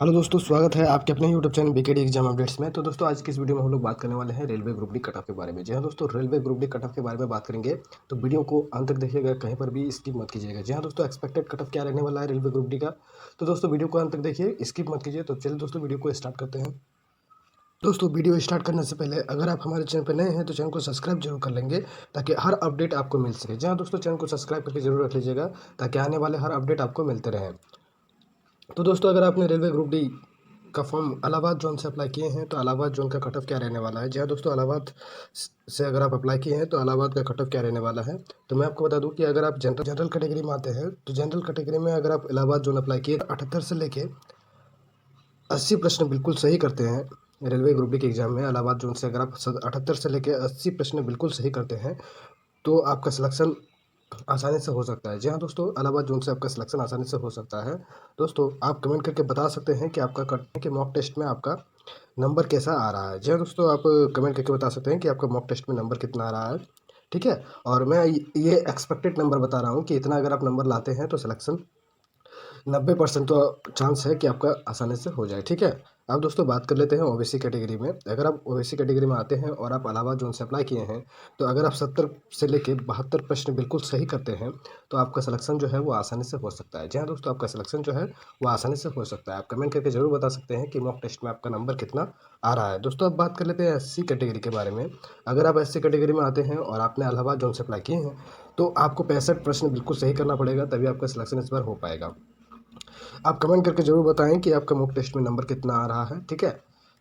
Hello दोस्तों, स्वागत है आपके अपने YouTube channel BKD exam updates में। तो दोस्तों आज की इस वीडियो में हम लोग बात करने वाले हैं railway group D cut off के बारे में। जी हाँ दोस्तों, railway group D cut off के बारे में बात करेंगे तो वीडियो को अंत तक देखिएगा, कहीं पर भी स्किप मत कीजिएगा। जी हाँ दोस्तों, एक्सपेक्टेड कट ऑफ क्या रहने वाला है रेलवे ग्रुप डी का, तो दोस्तों वीडियो को अंत तक देखिए, स्किप मत कीजिए। तो चलिए दोस्तों वीडियो को स्टार्ट करते हैं। दोस्तों वीडियो स्टार्ट करने से पहले अगर आप हमारे चैनल पर नए हैं तो चैनल को सब्सक्राइब जरूर कर लेंगे, ताकि हर अपडेट आपको मिल सके। जी हाँ दोस्तों, चैनल को सब्सक्राइब करके जरूर रख लीजिएगा, ताकि आने वाले हर अपडेट आपको मिलते रहें। तो दोस्तों अगर आपने रेलवे ग्रुप डी का फॉर्म इलाहाबाद जोन से अप्लाई किए हैं तो इलाहाबाद जोन का कट ऑफ क्या रहने वाला है। जी हाँ दोस्तों, इलाहाबाद से अगर आप अप्लाई किए हैं तो इलाहाबाद का कट ऑफ क्या रहने वाला है। तो मैं आपको बता दूं कि अगर आप जनरल कैटेगरी में आते हैं तो जनरल कैटेगरी में अगर आप इलाहाबाद जोन अप्लाई किए 78 से लेके 80 प्रश्न बिल्कुल सही करते हैं रेलवे ग्रुप डी के एग्जाम में। इलाहाबाद जोन से अगर आप 78 से लेके 80 प्रश्न बिल्कुल सही करते हैं तो आपका सिलेक्शन आसानी से हो सकता है। जी हाँ दोस्तों, इलाहाबाद जोन से आपका सिलेक्शन आसानी से हो सकता है। दोस्तों आप कमेंट करके बता सकते हैं कि आपका कटने के मॉक टेस्ट में आपका नंबर कैसा आ रहा है। जी हाँ दोस्तों, आप कमेंट करके बता सकते हैं कि आपका मॉक टेस्ट में नंबर कितना आ रहा है। ठीक है, और मैं ये एक्सपेक्टेड नंबर बता रहा हूँ कि इतना अगर आप नंबर लाते हैं तो सिलेक्शन 90% तो चांस है कि आपका आसानी से हो जाए। ठीक है, अब दोस्तों बात कर लेते हैं ओबीसी कैटेगरी में। अगर आप ओबीसी कैटेगरी में आते हैं और आप इलाहाबाद जोन से अप्लाई किए हैं तो अगर आप 70 से लेके 72 प्रश्न बिल्कुल सही करते हैं तो आपका सिलेक्शन जो है वो आसानी से हो सकता है। जी हाँ दोस्तों, आपका सिलेक्शन जो है वो आसानी से हो सकता है। आप कमेंट करके जरूर बता सकते हैं कि मॉक टेस्ट में आपका नंबर कितना आ रहा है। दोस्तों अब बात कर लेते हैं एससी कैटेगरी के बारे में। अगर आप एससी कैटेगरी में आते हैं और आपने इलाहाबाद जोन से अप्लाई किए हैं तो आपको 65 प्रश्न बिल्कुल सही करना पड़ेगा, तभी आपका सिलेक्शन इस बार हो पाएगा। आप कमेंट करके ज़रूर बताएं कि आपका मॉक टेस्ट में नंबर कितना आ रहा है। ठीक है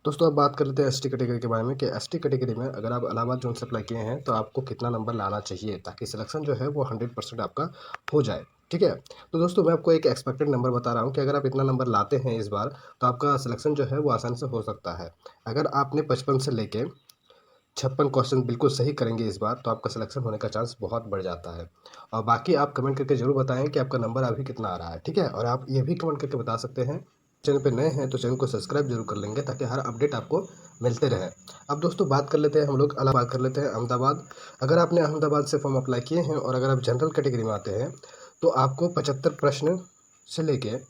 दोस्तों, अब बात कर लेते हैं एसटी कैटेगरी के बारे में कि एसटी कैटेगरी में अगर आप इलाहाबाद जोन से अप्लाई किए हैं तो आपको कितना नंबर लाना चाहिए ताकि सिलेक्शन जो है वो 100% आपका हो जाए। ठीक है, तो दोस्तों मैं आपको एक एक्सपेक्टेड नंबर बता रहा हूँ कि अगर आप इतना नंबर लाते हैं इस बार तो आपका सिलेक्शन जो है वो आसानी से हो सकता है। अगर आपने 55 से लेके 56 क्वेश्चन बिल्कुल सही करेंगे इस बार तो आपका सिलेक्शन होने का चांस बहुत बढ़ जाता है। और बाकी आप कमेंट करके ज़रूर बताएं कि आपका नंबर अभी कितना आ रहा है। ठीक है, और आप ये भी कमेंट करके बता सकते हैं, चैनल पे नए हैं तो चैनल को सब्सक्राइब जरूर कर लेंगे ताकि हर अपडेट आपको मिलते रहे। अब दोस्तों बात कर लेते हैं हम लोग अलग बात कर लेते हैं अहमदाबाद। अगर आपने अहमदाबाद से फॉर्म अप्लाई किए हैं और अगर आप जनरल कैटेगरी में आते हैं तो आपको 75 प्रश्न से लेके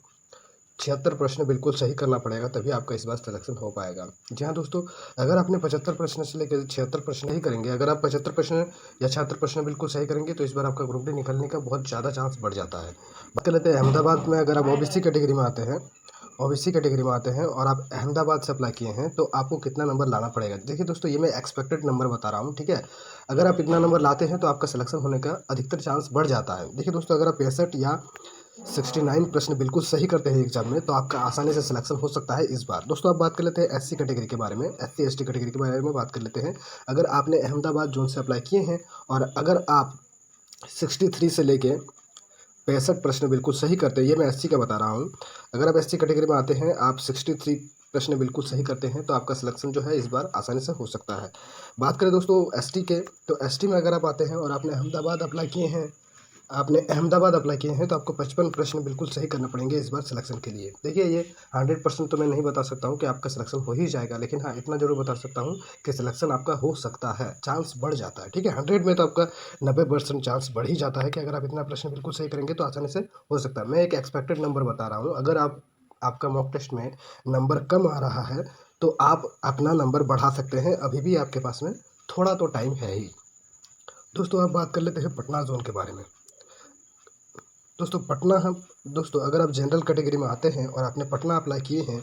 76 प्रश्न बिल्कुल सही करना पड़ेगा, तभी आपका इस बार सिलेक्शन हो पाएगा। जी हाँ दोस्तों, अगर आपने 75 प्रश्न से लेकर 76 प्रश्न ही करेंगे, अगर आप 75 प्रश्न या 76 प्रश्न बिल्कुल सही करेंगे तो इस बार आपका ग्रुप डी निकलने का बहुत ज़्यादा चांस बढ़ जाता है। बात कर लेते हैं अहमदाबाद में। अगर आप ओबीसी कैटेगरी में आते हैं और आप अहमदाबाद से अप्लाई किए हैं तो आपको कितना नंबर लाना पड़ेगा। देखिए दोस्तों, ये मैं एक्सपेक्टेड नंबर बता रहा हूँ। ठीक है, अगर आप इतना नंबर लाते हैं तो आपका सिलेक्शन होने का अधिकतर चांस बढ़ जाता है। देखिए दोस्तों, अगर आप 65 या 69 प्रश्न बिल्कुल सही करते हैं एग्जाम में तो आपका आसानी से सिलेक्शन हो सकता है इस बार। दोस्तों अब बात कर लेते हैं एससी कैटेगरी के बारे में, एससी एसटी कैटेगरी के बारे में बात कर लेते हैं। अगर आपने अहमदाबाद जोन से अप्लाई किए हैं और अगर आप 63 से लेके 65 प्रश्न बिल्कुल सही करते हैं, ये मैं एससी का बता रहा हूँ। अगर आप एससी कैटेगरी में आते हैं, आप 63 प्रश्न बिल्कुल सही करते हैं तो आपका सिलेक्शन जो है इस बार आसानी से हो सकता है। बात करें दोस्तों एसटी के, तो एसटी में अगर आप आते हैं और आपने अहमदाबाद अप्लाई किए हैं तो आपको 55 प्रश्न बिल्कुल सही करने पड़ेंगे इस बार सिलेक्शन के लिए। देखिए ये 100% तो मैं नहीं बता सकता हूँ कि आपका सिलेक्शन हो ही जाएगा, लेकिन हाँ इतना जरूर बता सकता हूँ कि सिलेक्शन आपका हो सकता है, चांस बढ़ जाता है। ठीक है, 100 में तो आपका 90% चांस बढ़ ही जाता है कि अगर आप इतना प्रश्न बिल्कुल सही करेंगे तो आसानी से हो सकता है। मैं एक एक्सपेक्टेड नंबर बता रहा हूँ। अगर आपका मॉक टेस्ट में नंबर कम आ रहा है तो आप अपना नंबर बढ़ा सकते हैं, अभी भी आपके पास में थोड़ा तो टाइम है ही। दोस्तों अब बात कर लेते हैं पटना जोन के बारे में। दोस्तों अगर आप जनरल कैटेगरी में आते हैं और आपने पटना अप्लाई किए हैं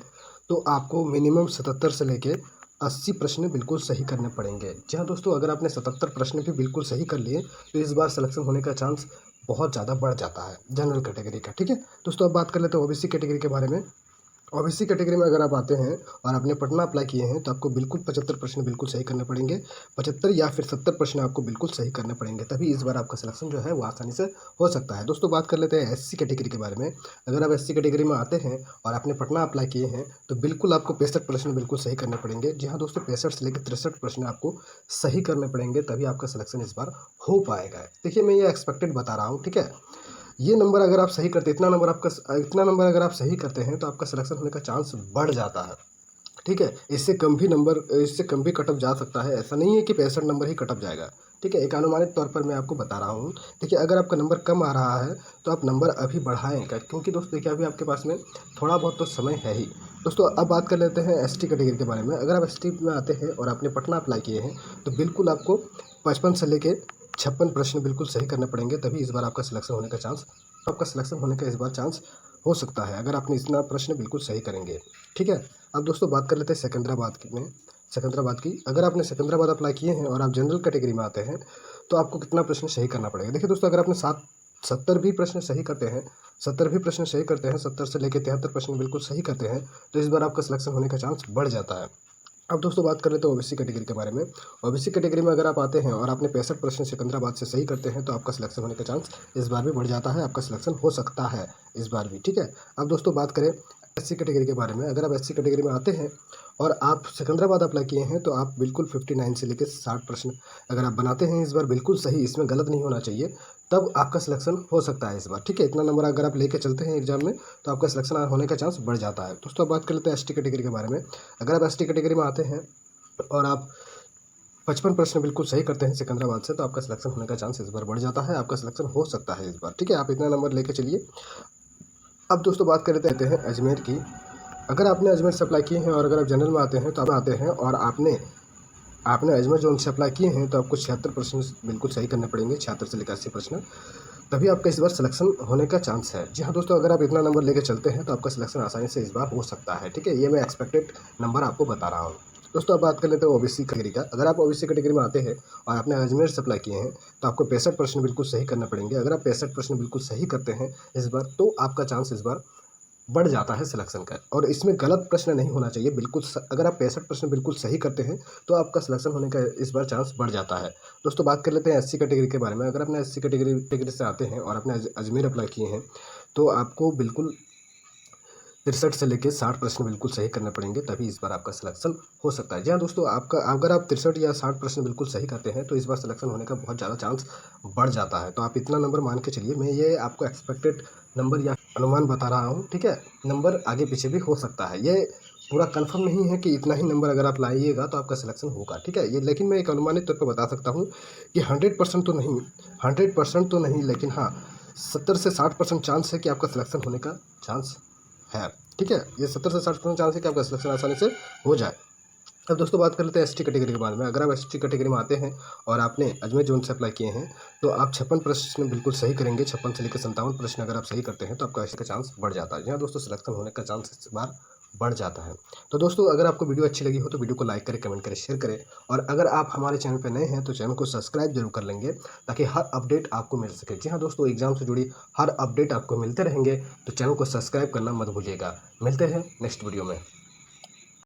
तो आपको मिनिमम 77 से लेके 80 प्रश्न बिल्कुल सही करने पड़ेंगे। जी हाँ दोस्तों, अगर आपने 77 प्रश्न भी बिल्कुल सही कर लिए तो इस बार सिलेक्शन होने का चांस बहुत ज़्यादा बढ़ जाता है जनरल कैटेगरी का। ठीक है दोस्तों, अब बात कर लेते हैं ओबीसी कैटेगरी के बारे में। ओबीसी कैटेगरी में अगर आप आते हैं और आपने पटना अप्लाई किए हैं तो आपको बिल्कुल 75 प्रश्न बिल्कुल सही करने पड़ेंगे। 75 या फिर 70 प्रश्न आपको बिल्कुल सही करने पड़ेंगे, तभी इस बार आपका सिलेक्शन जो है वो आसानी से हो सकता है। दोस्तों बात कर लेते हैं एससी कैटेगरी के बारे में। अगर आप एससी कैटेगरी में आते हैं और आपने पटना अप्लाई किए हैं तो बिल्कुल आपको 65 प्रश्न बिल्कुल सही करने पड़ेंगे। जी हाँ दोस्तों, 65 से लेकर 63 प्रश्न आपको सही करने पड़ेंगे, तभी आपका सिलेक्शन इस बार हो पाएगा। देखिए मैं ये एक्सपेक्टेड बता रहा हूँ। ठीक है, ये नंबर अगर आप सही करते इतना नंबर अगर आप सही करते हैं तो आपका सिलेक्शन होने का चांस बढ़ जाता है। ठीक है, इससे कम भी कट ऑफ जा सकता है, ऐसा नहीं है कि 65 नंबर ही कट ऑफ जाएगा। ठीक है, एक अनुमानित तौर पर मैं आपको बता रहा हूँ। देखिए अगर आपका नंबर कम आ रहा है तो आप नंबर अभी बढ़ाएं, क्योंकि दोस्त देखिए अभी आपके पास में थोड़ा बहुत तो समय है ही। दोस्तों अब बात कर लेते हैं एसटी कैटेगरी के बारे में। अगर आप एसटी में आते हैं और आपने पटना अप्लाई किए हैं तो बिल्कुल आपको 55 से लेके 56 प्रश्न बिल्कुल सही करने पड़ेंगे, तभी इस बार आपका सिलेक्शन होने का इस बार चांस हो सकता है, अगर आपने इतना प्रश्न बिल्कुल सही करेंगे। ठीक है। अब दोस्तों बात कर लेते हैं सिकंदराबाद की। अगर आपने सिकंदराबाद अप्लाई किए हैं और आप जनरल कैटेगरी में आते हैं तो आपको कितना प्रश्न सही करना पड़ेगा। देखिए दोस्तों, अगर आपने 70 भी प्रश्न सही करते हैं 70 से लेकर 73 प्रश्न बिल्कुल सही करते हैं तो इस बार आपका सिलेक्शन होने का चांस बढ़ जाता है। अब दोस्तों बात कर लेते हैं ओबीसी कैटेगरी के बारे में। ओबीसी कैटेगरी में अगर आप आते हैं और आपने 65 प्रश्न सिकंदराबाद से सही करते हैं तो आपका सिलेक्शन होने का चांस इस बार भी बढ़ जाता है, आपका सिलेक्शन हो सकता है इस बार भी। ठीक है। अब दोस्तों बात करें एससी कैटेगरी के बारे में। अगर आप एससी कैटेगरी में आते हैं और आप सिकंदराबाद अप्लाई किए हैं तो आप बिल्कुल 59 से लेकर 60 प्रश्न अगर आप बनाते हैं इस बार बिल्कुल सही, इसमें गलत नहीं होना चाहिए, तब आपका सिलेक्शन हो सकता है इस बार। ठीक है। इतना नंबर अगर आप लेके चलते हैं एग्जाम में तो आपका सिलेक्शन होने का चांस बढ़ जाता है। दोस्तों अब बात कर लेते हैं एसटी कैटेगरी के बारे में। अगर आप एसटी कैटेगरी में आते हैं और आप 55 प्रश्न बिल्कुल सही करते हैं सिकंदराबाद से तो आपका सिलेक्शन होने का चांस इस बार बढ़ जाता है, आपका सिलेक्शन हो सकता है इस बार। ठीक है। आप इतना नंबर लेके चलिए। अब दोस्तों बात कर लेते हैं अजमेर की। अगर आपने अजमेर से अप्लाई किए हैं और अगर आप जनरल में आते हैं तो आप आते हैं और आपने आपने अजमेर जोन से अप्लाई किए हैं तो आपको 76 प्रश्न बिल्कुल सही करने पड़ेंगे, 76 से लेकर 80 प्रश्न, तभी आपका इस बार सिलेक्शन होने का चांस है। जी हाँ दोस्तों, अगर आप इतना नंबर लेके चलते हैं तो आपका सिलेक्शन आसानी से इस बार हो सकता है। ठीक है। ये मैं एक्सपेक्टेड नंबर आपको बता रहा हूँ। दोस्तों अब बात कर लेते हैं ओबीसी कैटेगरी का। अगर आप ओबीसी कैटेगरी में आते हैं और आपने अजमेर से अप्लाई किए हैं तो आपको 65 प्रश्न बिल्कुल सही करने पड़ेंगे। अगर आप 65 प्रश्न बिल्कुल सही करते हैं इस बार तो आपका चांस इस बार बढ़ जाता है सिलेक्शन का, और इसमें गलत प्रश्न नहीं होना चाहिए बिल्कुल। अगर आप 65 प्रश्न बिल्कुल सही करते हैं तो आपका सिलेक्शन होने का इस बार चांस बढ़ जाता है। दोस्तों बात कर लेते हैं एससी कैटेगरी के बारे में। अगर अपने एससी कैटेगरी से आते हैं और अपने अजमेर अप्लाई किए हैं तो आपको बिल्कुल 63 से लेकर 60 प्रश्न बिल्कुल सही करने पड़ेंगे, तभी इस बार आपका सिलेक्शन हो सकता है। जी हाँ दोस्तों, आपका अगर आप 63 या 60 प्रश्न बिल्कुल सही करते हैं तो इस बार सिलेक्शन होने का बहुत ज़्यादा चांस बढ़ जाता है। तो आप इतना नंबर मान के चलिए, मैं ये आपको एक्सपेक्टेड नंबर या अनुमान बता रहा हूँ। ठीक है। नंबर आगे पीछे भी हो सकता है, ये पूरा कंफर्म नहीं है कि इतना ही नंबर अगर आप लाइएगा तो आपका सिलेक्शन होगा। ठीक है। ये लेकिन मैं एक अनुमानित तौर पर बता सकता हूँ कि 100% तो नहीं, 100% तो नहीं, लेकिन हाँ 70 से 60% चांस है कि आपका सिलेक्शन होने का चांस है। ठीक है। ये 70 से 60% चांस है कि आपका सिलेक्शन आसानी से हो जाए। अब दोस्तों बात कर लेते हैं एसटी कैटेगरी के बारे में। अगर आप एसटी कैटेगरी में आते हैं और आपने अजमेर जोन से अप्लाई किए हैं तो आप 56 प्रश्न बिल्कुल सही करेंगे। 56 से लेकर 57 प्रश्न अगर आप सही करते हैं तो आपका इसका चांस बढ़ जाता है। जी हाँ दोस्तों, सिलेक्शन होने का चांस इस बार बढ़ जाता है। तो दोस्तों अगर आपको वीडियो अच्छी लगी हो तो वीडियो को लाइक करें, कमेंट करें, शेयर करें, और अगर आप हमारे चैनल पर नए हैं तो चैनल को सब्सक्राइब जरूर कर लेंगे ताकि हर अपडेट आपको मिल सके। जी हाँ दोस्तों, एग्जाम से जुड़ी हर अपडेट आपको मिलते रहेंगे तो चैनल को सब्सक्राइब करना मत भूलिएगा। मिलते हैं नेक्स्ट वीडियो में।